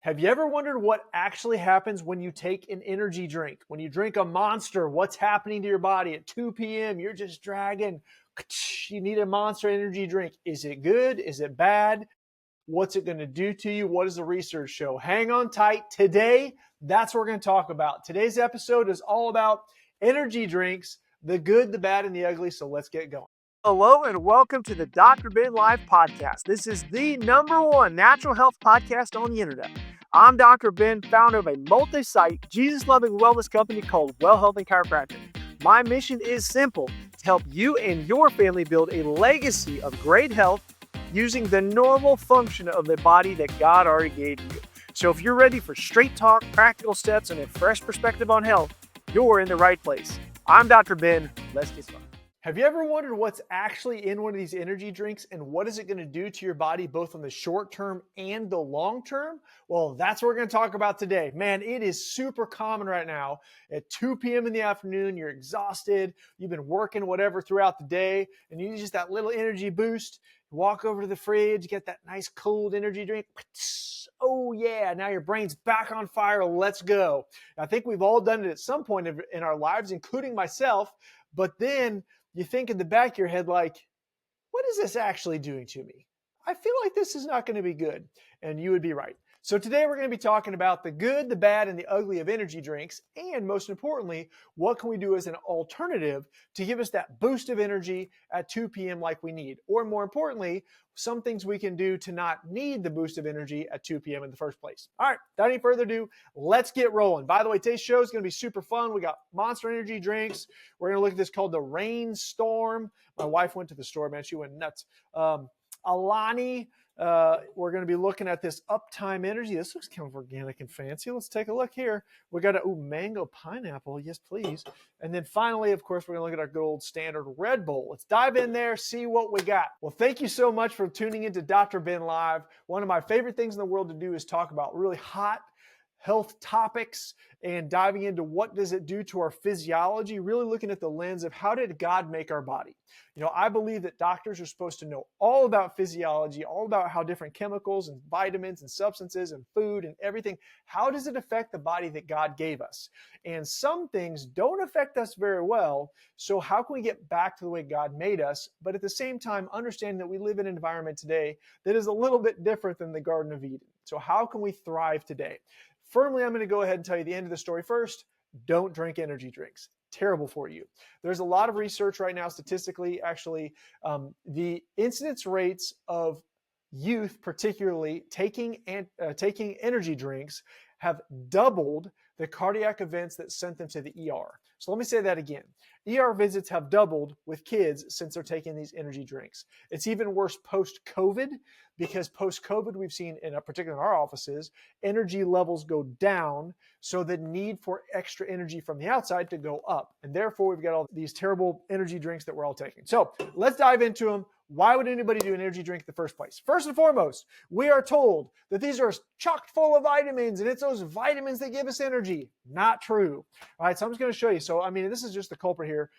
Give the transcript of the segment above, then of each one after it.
Have you ever wondered what actually happens when you take an energy drink? When you drink a Monster, what's happening to your body at 2 p.m.? You're just dragging. You need a Monster energy drink. Is it good? Is it bad? What's it going to do to you? What does the research show? Hang on tight. Today, that's what we're going to talk about. Today's episode is all about energy drinks, the good, the bad, and the ugly. So let's get going. Hello and welcome to the Dr. Ben Live podcast. This is the #1 natural health podcast on the internet. I'm Dr. Ben, founder of a multi-site, Jesus-loving wellness company called Well Health and Chiropractic. My mission is simple: to help you and your family build a legacy of great health using the normal function of the body that God already gave you. So if you're ready for straight talk, practical steps, and a fresh perspective on health, you're in the right place. I'm Dr. Ben. Let's get started. Have you ever wondered what's actually in one of these energy drinks and what is it going to do to your body both on the short term and the long term? Well, that's what we're going to talk about today. Man, it is super common right now. At 2 p.m. in the afternoon, you're exhausted, you've been working whatever throughout the day, and you need just that little energy boost. You walk over to the fridge, get that nice cold energy drink. Oh yeah, now your brain's back on fire. Let's go. I think we've all done it at some point in our lives, including myself, but then you think in the back of your head, like, what is this actually doing to me? I feel like this is not going to be good. And you would be right. So today we're going to be talking about the good, the bad, and the ugly of energy drinks. And most importantly, what can we do as an alternative to give us that boost of energy at 2 p.m. like we need? Or more importantly, some things we can do to not need the boost of energy at 2 p.m. in the first place. All right, without any further ado, let's get rolling. By the way, today's show is going to be super fun. We got Monster energy drinks. We're going to look at this called the Rainstorm. My wife went to the store, man. She went nuts. Alani. We're going to be looking at this Uptime Energy. This looks kind of organic and fancy. Let's take a look here. We got a mango pineapple. Yes, please. And then finally, of course, we're going to look at our good old standard Red Bull. Let's dive in there, see what we got. Well, thank you so much for tuning into Dr. Ben Live. One of my favorite things in the world to do is talk about really hot health topics and diving into what does it do to our physiology, really looking at the lens of how did God make our body. You know, I believe that doctors are supposed to know all about physiology, all about how different chemicals and vitamins and substances and food and everything, how does it affect the body that God gave us? And some things don't affect us very well, so how can we get back to the way God made us, but at the same time understanding that we live in an environment today that is a little bit different than the Garden of Eden. So how can we thrive today? Firmly, I'm going to go ahead and tell you the end of the story first. Don't drink energy drinks. Terrible for you. There's a lot of research right now, statistically, actually, the incidence rates of youth, particularly taking energy drinks, have doubled the cardiac events that sent them to the ER. So let me say that again. ER visits have doubled with kids since they're taking these energy drinks. It's even worse post-COVID, because post-COVID, we've seen, particularly in our offices, energy levels go down, so the need for extra energy from the outside to go up. And therefore, we've got all these terrible energy drinks that we're all taking. So let's dive into them. Why would anybody do an energy drink in the first place? First and foremost, we are told that these are chock full of vitamins, and it's those vitamins that give us energy. Not true. All right, so I'm just going to show you. So, I mean, this is just the culprit here.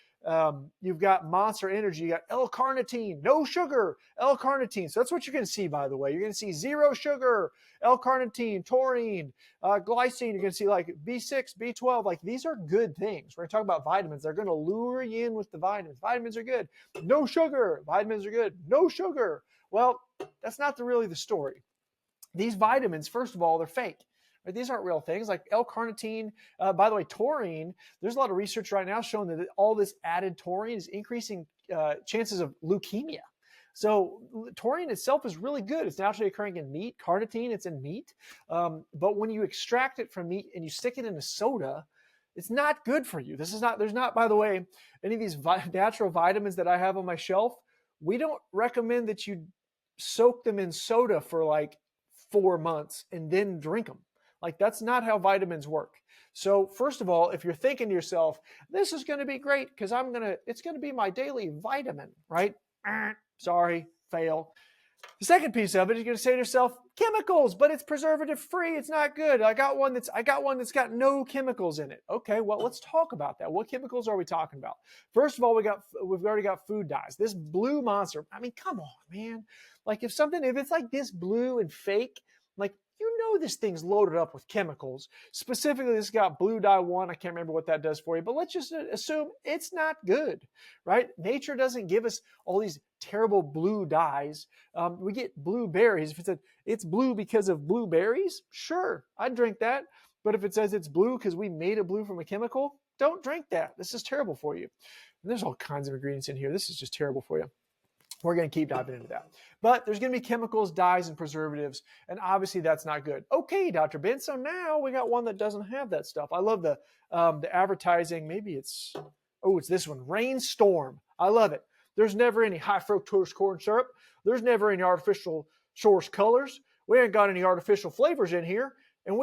You've got Monster Energy, you got L-carnitine, no sugar, L-carnitine. So that's what you're going to see, by the way. You're going to see zero sugar, L-carnitine, taurine, glycine. You're going to see like B6, B12. Like, these are good things. We're going to talk about vitamins. They're going to lure you in with the vitamins. Vitamins are good. No sugar. Vitamins are good. No sugar. Well, that's not really the story. These vitamins, first of all, they're fake. Right? These aren't real things like L-carnitine. By the way, taurine, there's a lot of research right now showing that all this added taurine is increasing chances of leukemia. So taurine itself is really good. It's naturally occurring in meat. Carnitine, it's in meat. But when you extract it from meat and you stick it in a soda, it's not good for you. There's not, by the way, any of these natural vitamins that I have on my shelf. We don't recommend that you soak them in soda for like 4 months and then drink them. Like, that's not how vitamins work. So first of all, if you're thinking to yourself, this is going to be great because it's going to be my daily vitamin, right? Sorry, fail. The second piece of it, you're going to say to yourself, chemicals, but it's preservative free. It's not good. I got one that's got no chemicals in it. Okay, well, let's talk about that. What chemicals are we talking about? First of all, we've already got food dyes. This blue Monster. I mean, come on, man. Like, if it's like this blue and fake, like, you know this thing's loaded up with chemicals. Specifically, this got blue dye 1. I can't remember what that does for you, but let's just assume it's not good, right? Nature doesn't give us all these terrible blue dyes. We get blueberries. If it said it's blue because of blueberries, sure, I'd drink that. But if it says it's blue because we made it blue from a chemical, don't drink that. This is terrible for you. And there's all kinds of ingredients in here. This is just terrible for you. We're going to keep diving into that. But there's going to be chemicals, dyes, and preservatives, and obviously that's not good. Okay, Dr. Ben, so now we got one that doesn't have that stuff. I love the advertising. Maybe it's this one, Rainstorm. I love it. There's never any high fructose corn syrup. There's never any artificial source colors. We ain't got any artificial flavors in here. And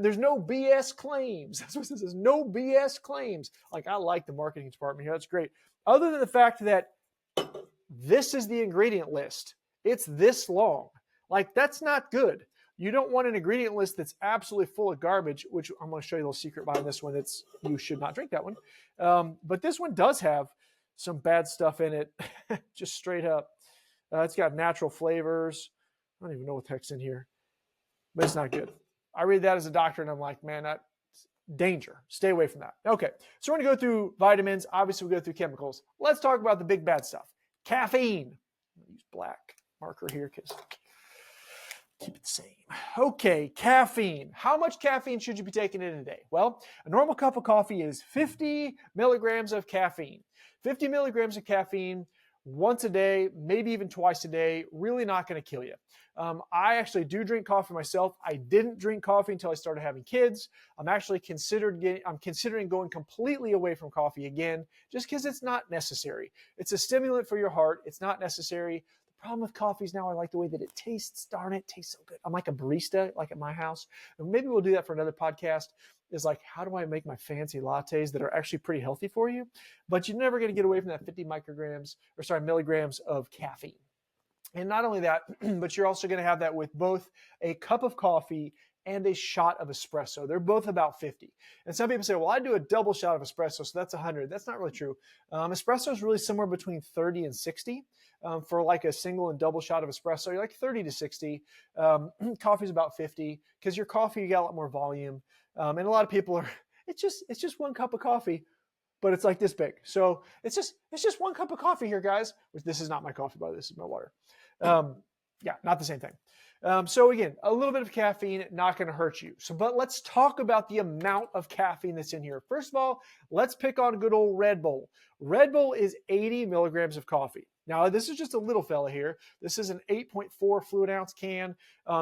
there's no BS claims. That's what it says, no BS claims. Like, I like the marketing department here. That's great. Other than the fact that this is the ingredient list. It's this long. Like, that's not good. You don't want an ingredient list that's absolutely full of garbage, which I'm going to show you a little secret behind this one. You should not drink that one. But this one does have some bad stuff in it, just straight up. It's got natural flavors. I don't even know what the heck's in here, but it's not good. I read that as a doctor, and I'm like, man, that's danger. Stay away from that. Okay, so we're going to go through vitamins. Obviously, we go through chemicals. Let's talk about the big bad stuff. Caffeine. I'm going to use black marker here because keep it the same. Okay, caffeine. How much caffeine should you be taking in a day? Well, a normal cup of coffee is 50 milligrams of caffeine. 50 milligrams of caffeine once a day, maybe even twice a day, really not going to kill you. I actually do drink coffee myself. I didn't drink coffee until I started having kids. I'm actually considering going completely away from coffee again, just because it's not necessary. It's a stimulant for your heart. It's not necessary. The problem with coffee is now I like the way that it tastes. Darn it, tastes so good. I'm like a barista, like at my house. And maybe we'll do that for another podcast. Is like, how do I make my fancy lattes that are actually pretty healthy for you? But you're never going to get away from that 50 milligrams of caffeine. And not only that, but you're also going to have that with both a cup of coffee and a shot of espresso. They're both about 50. And some people say, well, I do a double shot of espresso, so that's 100. That's not really true. Espresso is really somewhere between 30 and 60. For like a single and double shot of espresso, you're like 30 to 60. Coffee's about 50 because your coffee, you got a lot more volume. And a lot of people are, it's just one cup of coffee, but it's like this big. So it's just one cup of coffee here, guys. Which this is not my coffee, by the way, this is my water. Yeah, not the same thing. So again, a little bit of caffeine, not going to hurt you. But let's talk about the amount of caffeine that's in here. First of all, let's pick on good old Red Bull. Red Bull is 80 milligrams of coffee. Now, this is just a little fella here. This is an 8.4 fluid ounce can.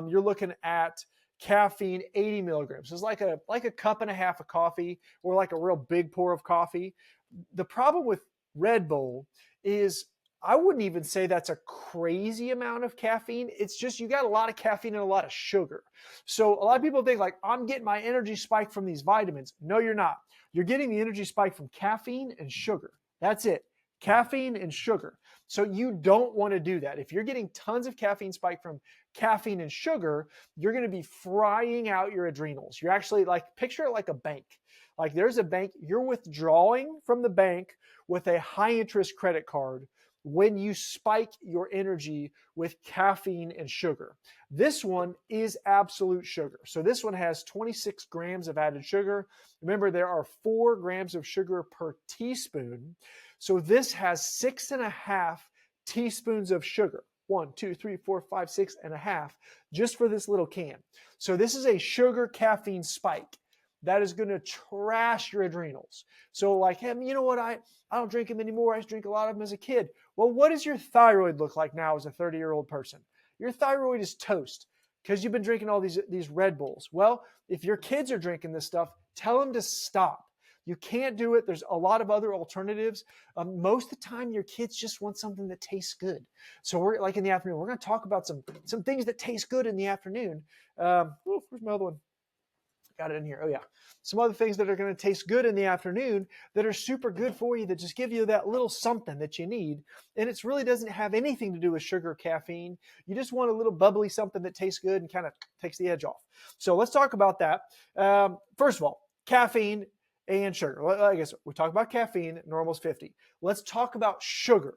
You're looking at caffeine, 80 milligrams. It's like a cup and a half of coffee, or like a real big pour of coffee. The problem with Red Bull is I wouldn't even say that's a crazy amount of caffeine. It's just you got a lot of caffeine and a lot of sugar. So a lot of people think like, I'm getting my energy spike from these vitamins. No, you're not. You're getting the energy spike from caffeine and sugar. That's it. Caffeine and sugar. So you don't want to do that. If you're getting tons of caffeine spike from caffeine and sugar, you're going to be frying out your adrenals. You're actually like, picture it like a bank. Like there's a bank, you're withdrawing from the bank with a high interest credit card when you spike your energy with caffeine and sugar. This one is absolute sugar. So this one has 26 grams of added sugar. Remember, there are 4 grams of sugar per teaspoon. So this has 6.5 teaspoons of sugar. 1, 2, 3, 4, 5, 6.5, just for this little can. So this is a sugar caffeine spike that is going to trash your adrenals. So like, hey, you know what? I don't drink them anymore. I used to drink a lot of them as a kid. Well, what does your thyroid look like now as a 30-year-old person? Your thyroid is toast because you've been drinking all these Red Bulls. Well, if your kids are drinking this stuff, tell them to stop. You can't do it. There's a lot of other alternatives. Most of the time, your kids just want something that tastes good. So we're like in the afternoon, we're going to talk about some things that taste good in the afternoon. Where's my other one? Got it in here. Oh yeah. Some other things that are going to taste good in the afternoon that are super good for you, that just give you that little something that you need. And it really doesn't have anything to do with sugar or caffeine. You just want a little bubbly something that tastes good and kind of takes the edge off. So let's talk about that. First of all, caffeine and sugar. I guess we talked about caffeine, normal's 50. Let's talk about sugar.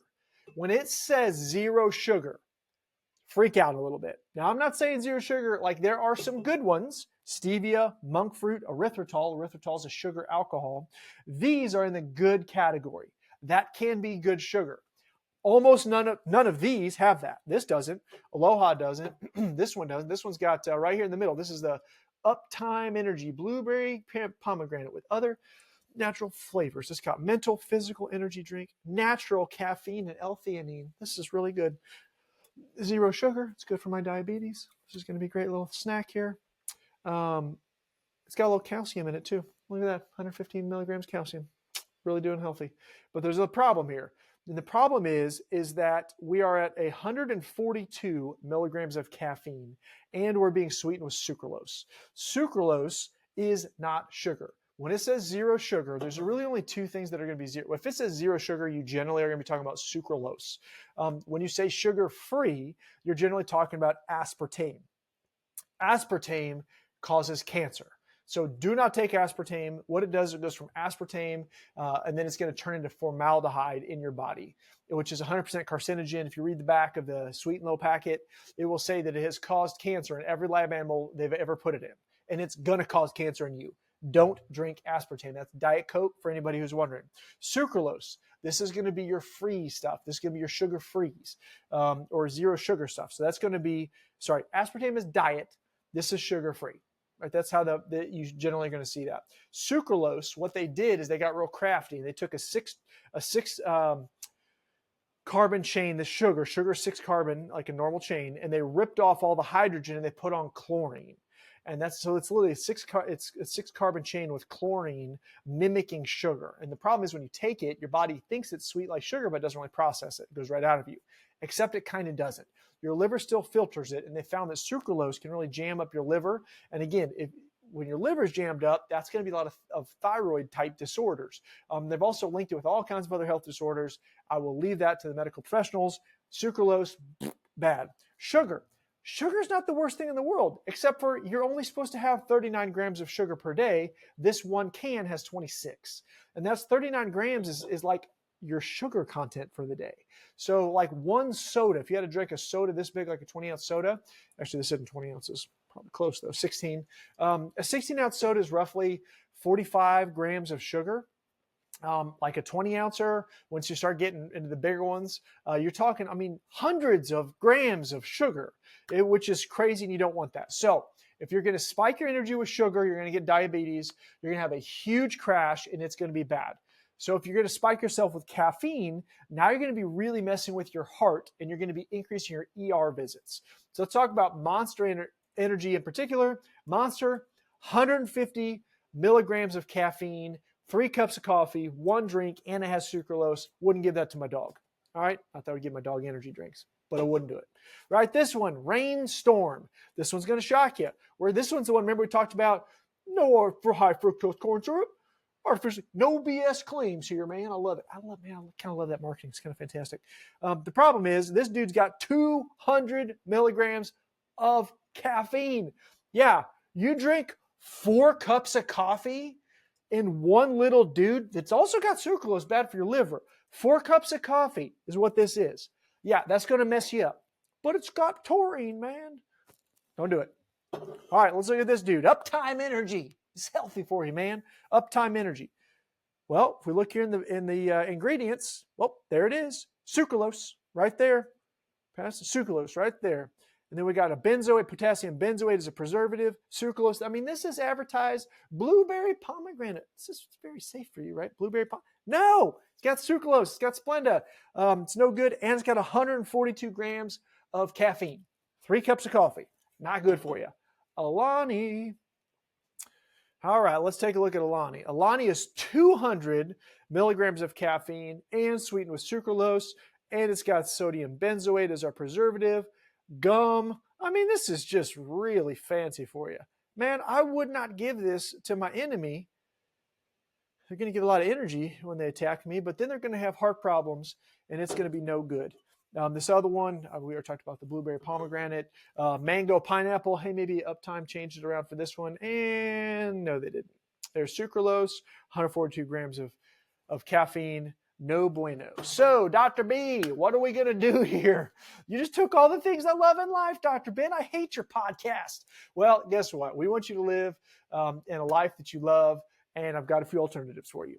When it says 0 sugar, freak out a little bit. Now, I'm not saying zero sugar. Like, there are some good ones. Stevia, monk fruit, erythritol. Erythritol is a sugar alcohol. These are in the good category. That can be good sugar. Almost none of these have that. This doesn't. Aloha doesn't. This one doesn't. This one's got right here in the middle. This is the Uptime Energy Blueberry Pomegranate with other natural flavors. It's got mental, physical energy drink, natural caffeine and L-theanine. This is really good. Zero sugar. It's good for my diabetes. This is going to be a great little snack here. It's got a little calcium in it too. Look at that, 115 milligrams calcium. Really doing healthy. But there's a problem here. And the problem is that we are at 142 milligrams of caffeine and we're being sweetened with sucralose. Sucralose is not sugar. When it says zero sugar, there's really only two things that are going to be zero. If it says zero sugar, you generally are going to be talking about sucralose. When you say sugar-free, you're generally talking about aspartame. Aspartame causes cancer. So do not take aspartame. What it does, it goes from aspartame, and then it's going to turn into formaldehyde in your body, which is 100% carcinogen. If you read the back of the Sweet and Low packet, it will say that it has caused cancer in every lab animal they've ever put it in, and it's going to cause cancer in you. Don't drink aspartame. That's Diet Coke for anybody who's wondering. Sucralose, this is going to be your free stuff. This is going to be your sugar-frees or zero sugar stuff. So that's going to be, aspartame is diet. This is sugar-free. Right, that's how you generally are going to see that. Sucralose, what they did is they got real crafty. They took a six carbon chain, the sugar 6 carbon, like a normal chain, and they ripped off all the hydrogen and they put on chlorine. And it's literally a 6 carbon chain with chlorine mimicking sugar. And the problem is when you take it, your body thinks it's sweet like sugar, but doesn't really process it. It goes right out of you, except it kind of doesn't. Your liver still filters it, and they found that sucralose can really jam up your liver. And again, when your liver is jammed up, that's going to be a lot of thyroid-type disorders. They've also linked it with all kinds of other health disorders. I will leave that to the medical professionals. Sucralose, bad. Sugar. Sugar is not the worst thing in the world, except for you're only supposed to have 39 grams of sugar per day. This one can has 26. And that's 39 grams is like your sugar content for the day. So like one soda, if you had to drink a soda this big, like a 20-ounce soda, actually this isn't 20 ounces, probably close though, 16. A 16-ounce soda is roughly 45 grams of sugar. Like a 20-ouncer, once you start getting into the bigger ones, you're talking, hundreds of grams of sugar, which is crazy, and you don't want that. So if you're going to spike your energy with sugar, you're going to get diabetes, you're going to have a huge crash, and it's going to be bad. So if you're going to spike yourself with caffeine, now you're going to be really messing with your heart, and you're going to be increasing your ER visits. So let's talk about Monster Energy in particular. Monster, 150 milligrams of caffeine, 3 cups of coffee, 1 drink, and it has sucralose. Wouldn't give that to my dog. All right? I thought I'd give my dog energy drinks, but I wouldn't do it. Right? This one, Rainstorm. This one's going to shock you. Where this one's the one, remember we talked about no for high fructose corn syrup? Artificial, no BS claims here, man. I love it. I kind of love that marketing. It's kind of fantastic. The problem is this dude's got 200 milligrams of caffeine. Yeah, you drink 4 cups of coffee in one little dude that's also got sucralose, bad for your liver. 4 cups of coffee is what this is. Yeah, that's going to mess you up. But it's got taurine, man. Don't do it. All right, let's look at this dude. Uptime Energy. It's healthy for you, man. Uptime Energy. Well, if we look here in the ingredients, well, there it is. Sucralose right there. Pass the sucralose right there. And then we got a benzoate, potassium benzoate is a preservative, sucralose. This is advertised blueberry pomegranate. This is very safe for you, right? Blueberry No, it's got sucralose. It's got Splenda. It's no good. And it's got 142 grams of caffeine. 3 cups of coffee. Not good for you. Alani. All right, let's take a look at Alani. Alani is 200 milligrams of caffeine and sweetened with sucralose. And it's got sodium benzoate as our preservative. Gum. This is just really fancy for you. Man, I would not give this to my enemy. They're going to give a lot of energy when they attack me, but then they're going to have heart problems, and it's going to be no good. This other one, we already talked about the blueberry pomegranate, mango pineapple. Hey, maybe Uptime changed it around for this one. And no, they didn't. There's sucralose, 142 grams of caffeine, No bueno. So, Dr. B, what are we going to do here? You just took all the things I love in life, Dr. Ben. I hate your podcast. Well, guess what? We want you to live in a life that you love, and I've got a few alternatives for you.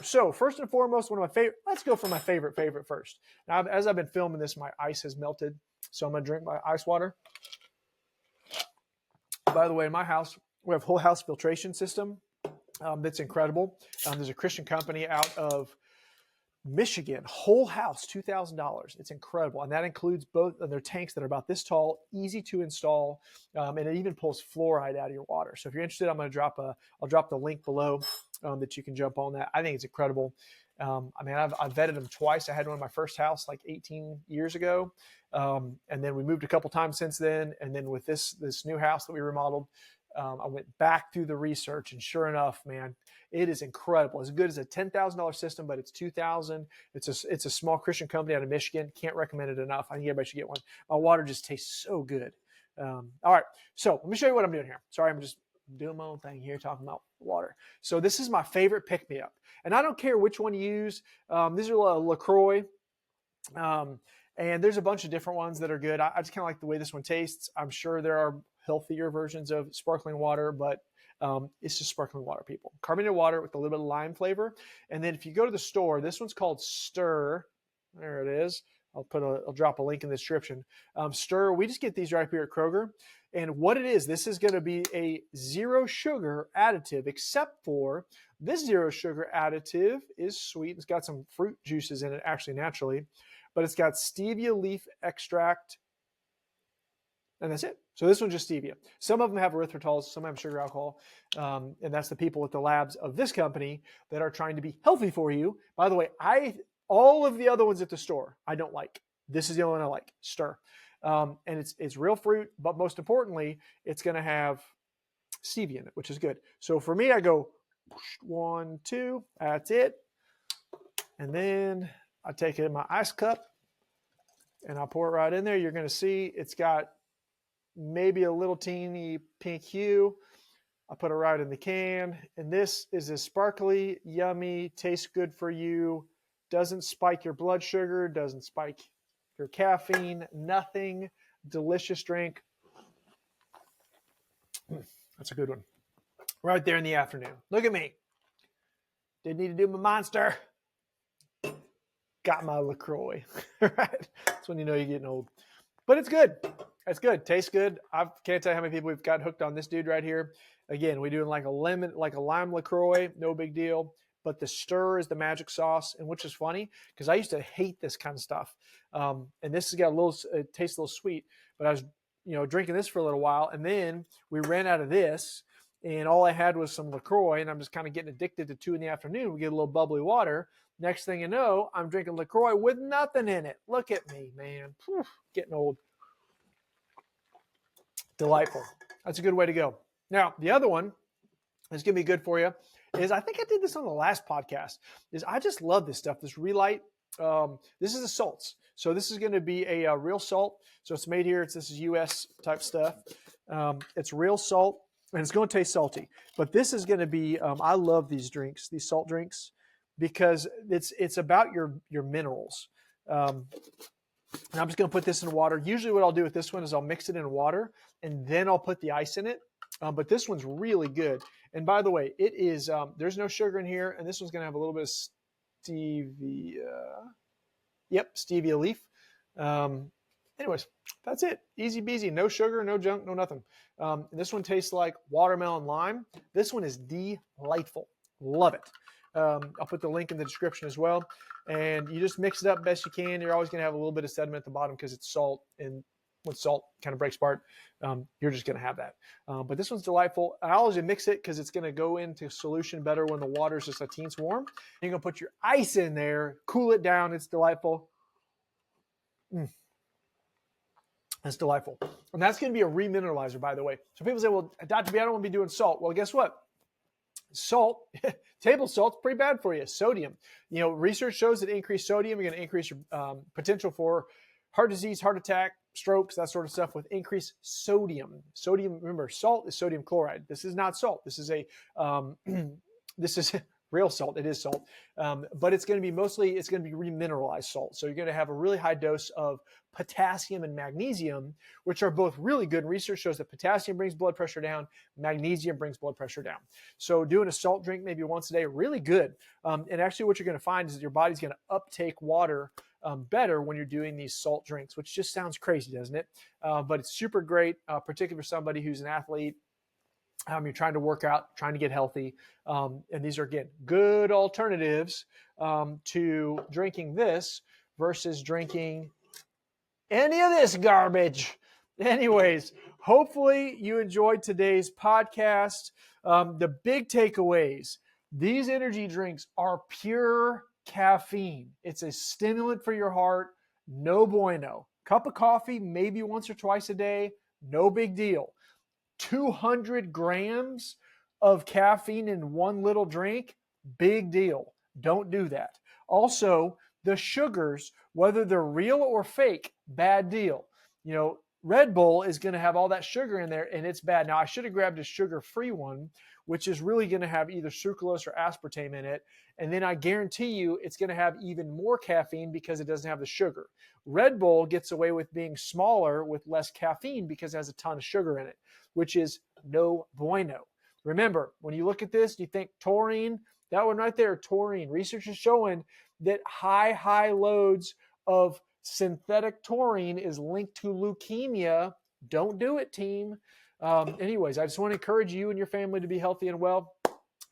So, first and foremost, one of my favorite, let's go for my favorite first. Now, as I've been filming this, my ice has melted, so I'm going to drink my ice water. By the way, in my house, we have a whole house filtration system that's incredible. There's a Christian company out of Michigan, whole house, $2,000. It's incredible. And that includes both of their tanks that are about this tall, easy to install, and it even pulls fluoride out of your water. So if you're interested, I'll drop the link below that you can jump on that. I think it's incredible. I've vetted them twice. I had one in my first house like 18 years ago. And then we moved a couple times since then. And then with this new house that we remodeled, I went back through the research, and sure enough, man, it is incredible. As good as a $10,000 system, but it's $2,000. It's a small Christian company out of Michigan. Can't recommend it enough. I think everybody should get one. My water just tastes so good. All right, so let me show you what I'm doing here. Sorry, I'm just doing my own thing here, talking about water. So this is my favorite pick-me-up, and I don't care which one you use. These are LaCroix. And there's a bunch of different ones that are good. I just kind of like the way this one tastes. I'm sure there are healthier versions of sparkling water, but it's just sparkling water, people. Carbonated water with a little bit of lime flavor. And then if you go to the store, this one's called Stir. There it is. I'll drop a link in the description. Stir, we just get these right here at Kroger. And what it is, this is going to be a zero sugar additive, except for this zero sugar additive is sweet. It's got some fruit juices in it, actually, naturally. But it's got stevia leaf extract, and that's it. So this one's just stevia. Some of them have erythritol, some have sugar alcohol, and that's the people at the labs of this company that are trying to be healthy for you. By the way, all of the other ones at the store I don't like. This is the only one I like, Stir. And it's real fruit, but most importantly, it's going to have stevia in it, which is good. So for me, I go 1, 2, that's it. And then I take it in my ice cup and I pour it right in there. You're going to see it's got maybe a little teeny pink hue. I put it right in the can. And this is a sparkly, yummy, tastes good for you, doesn't spike your blood sugar, doesn't spike your caffeine, nothing. Delicious drink. That's a good one. Right there in the afternoon. Look at me. Didn't need to do my monster. Got my LaCroix. Right? That's when you know you're getting old. But it's good. It's good. Tastes good. I can't tell you how many people we've got hooked on this dude right here. Again, we're doing like a lime LaCroix. No big deal. But the Stir is the magic sauce, and which is funny because I used to hate this kind of stuff. And this has got it tastes a little sweet. But I was, drinking this for a little while, and then we ran out of this, and all I had was some LaCroix, and I'm just kind of getting addicted to 2 in the afternoon. We get a little bubbly water. Next thing you know, I'm drinking LaCroix with nothing in it. Look at me, man. Whew, getting old. Delightful. That's a good way to go. Now, the other one that's going to be good for you is, I think I did this on the last podcast, is I just love this stuff, this Relight. This is the salts. So this is going to be a real salt. So it's made here. This is U.S. type stuff. It's real salt, and it's going to taste salty. But this is going to be, I love these drinks, these salt drinks, because it's about your minerals. And I'm just going to put this in water. Usually what I'll do with this one is I'll mix it in water, and then I'll put the ice in it. But this one's really good. And by the way, it is, there's no sugar in here, and this one's going to have a little bit of stevia. Yep, stevia leaf. Anyways, that's it. Easy peasy. No sugar, no junk, no nothing. This one tastes like watermelon lime. This one is delightful. Love it. I'll put the link in the description as well. And you just mix it up best you can. You're always going to have a little bit of sediment at the bottom because it's salt. And when salt kind of breaks apart, you're just going to have that. But this one's delightful. I always mix it because it's going to go into solution better when the water's just a teens warm. You're going to put your ice in there, cool it down. It's delightful. That's delightful. And that's going to be a remineralizer, by the way. So people say, well, Dr. B, I don't want to be doing salt. Well, guess what? Salt, table salt's pretty bad for you. Sodium. Research shows that increased sodium, you're going to increase your potential for heart disease, heart attack, strokes, that sort of stuff with increased sodium. Sodium, remember, salt is sodium chloride. This is not salt. This is this is real salt. It is salt, but it's going to be remineralized salt. So you're going to have a really high dose of potassium and magnesium, which are both really good. And research shows that potassium brings blood pressure down, magnesium brings blood pressure down. So doing a salt drink maybe once a day, really good. And actually what you're going to find is that your body's going to uptake water better when you're doing these salt drinks, which just sounds crazy, doesn't it? But it's super great, particularly for somebody who's an athlete. You're trying to work out, trying to get healthy. And these are, again, good alternatives to drinking this versus drinking any of this garbage. Anyways, hopefully you enjoyed today's podcast. The big takeaways, these energy drinks are pure caffeine. It's a stimulant for your heart. No bueno. Cup of coffee, maybe once or twice a day. No big deal. 200 grams of caffeine in one little drink, big deal. Don't do that. Also, the sugars, whether they're real or fake, bad deal. You know, Red Bull is going to have all that sugar in there, and it's bad. Now, I should have grabbed a sugar-free one, which is really going to have either sucralose or aspartame in it. And then I guarantee you it's going to have even more caffeine because it doesn't have the sugar. Red Bull gets away with being smaller with less caffeine because it has a ton of sugar in it, which is no bueno. Remember, when you look at this, you think taurine, that one right there, taurine. Research is showing that high loads of synthetic taurine is linked to leukemia. Don't do it, team. Anyways, I just want to encourage you and your family to be healthy and well.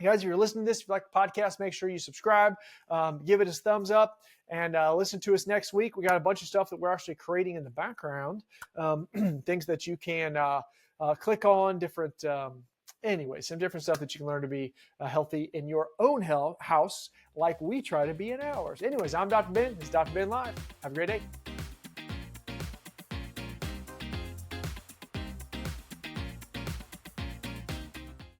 Guys, if you're listening to this, if you like the podcast, make sure you subscribe, give it a thumbs up, and listen to us next week. We got a bunch of stuff that we're actually creating in the background, things that you can click on, different, some different stuff that you can learn to be healthy in your own house, like we try to be in ours. Anyways, I'm Dr. Ben. This is Dr. Ben Live. Have a great day.